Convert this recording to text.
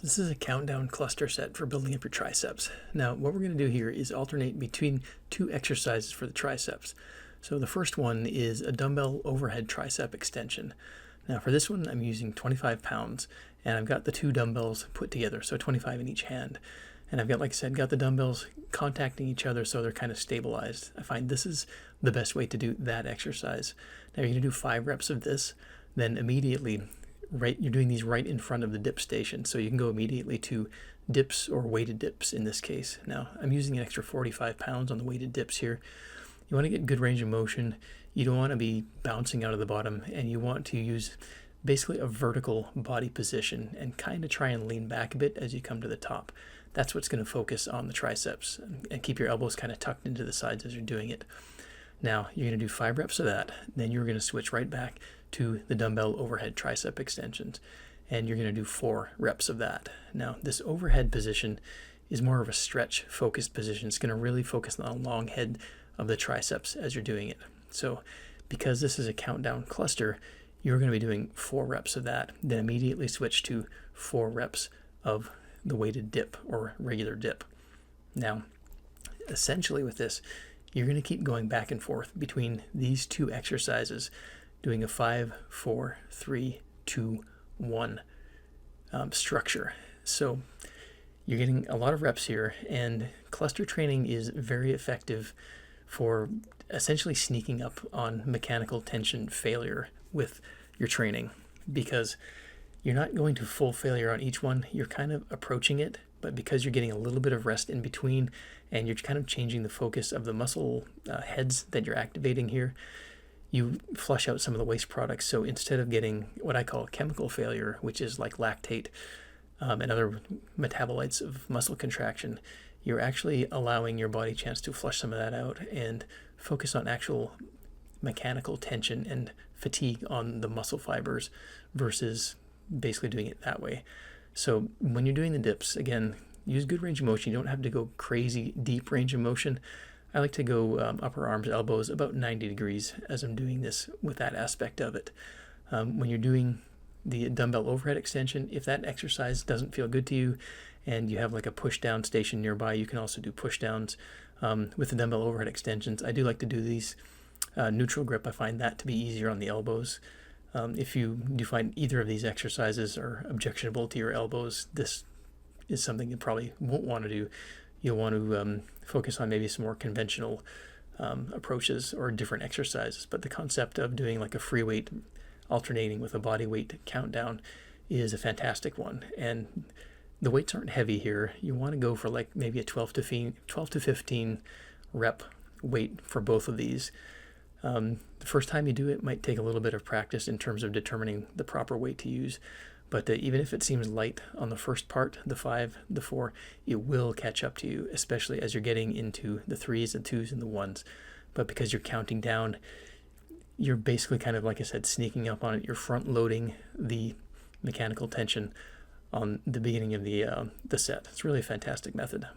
This is a countdown cluster set for building up your triceps. Now, what we're going to do here is alternate between two exercises for the triceps. So the first one is a dumbbell overhead tricep extension. Now for this one, I'm using 25 pounds, and I've got the two dumbbells put together, so 25 in each hand. And I've got, like I said, got the dumbbells contacting each other so they're kind of stabilized. I find this is the best way to do that exercise. Now you're going to do 5 reps of this, then immediately, you're doing these right in front of the dip station, so you can go immediately to dips or weighted dips in this case. Now I'm using an extra 45 pounds on the weighted dips here. You want to get good range of motion. You don't want to be bouncing out of the bottom, and you want to use basically a vertical body position and kind of try and lean back a bit as you come to the top. That's what's going to focus on the triceps, and keep your elbows kind of tucked into the sides as you're doing it. Now you're going to do 5 reps of that, then you're going to switch right back to the dumbbell overhead tricep extensions, and you're going to do 4 reps of that. Now this overhead position is more of a stretch focused position. It's going to really focus on the long head of the triceps as you're doing it. So because this is a countdown cluster, you're going to be doing 4 reps of that, then immediately switch to 4 reps of the weighted dip or regular dip. Now essentially with this, you're going to keep going back and forth between these two exercises, doing a 5, 4, 3, 2, 1 structure. So you're getting a lot of reps here, and cluster training is very effective for essentially sneaking up on mechanical tension failure with your training, because you're not going to full failure on each one. You're kind of approaching it, but because you're getting a little bit of rest in between, and you're kind of changing the focus of the muscle heads that you're activating here, you flush out some of the waste products. So instead of getting what I call chemical failure, which is like lactate and other metabolites of muscle contraction, you're actually allowing your body a chance to flush some of that out and focus on actual mechanical tension and fatigue on the muscle fibers versus basically doing it that way. So when you're doing the dips, again, use good range of motion. You don't have to go crazy deep range of motion. I like to go upper arms, elbows, about 90 degrees as I'm doing this with that aspect of it. When you're doing the dumbbell overhead extension, if that exercise doesn't feel good to you and you have like a push down station nearby, you can also do push downs with the dumbbell overhead extensions. I do like to do these neutral grip. I find that to be easier on the elbows. If you do find either of these exercises are objectionable to your elbows, this is something you probably won't want to do. You'll want to focus on maybe some more conventional approaches or different exercises. But the concept of doing like a free weight alternating with a body weight countdown is a fantastic one. And the weights aren't heavy here. You want to go for like maybe a 12 to 15 rep weight for both of these. The first time you do it might take a little bit of practice in terms of determining the proper weight to use. But even if it seems light on the first part, the 5, the 4, it will catch up to you, especially as you're getting into the 3s, the 2s, and the 1s. But because you're counting down, you're basically kind of, like I said, sneaking up on it. You're front loading the mechanical tension on the beginning of the set. It's really a fantastic method.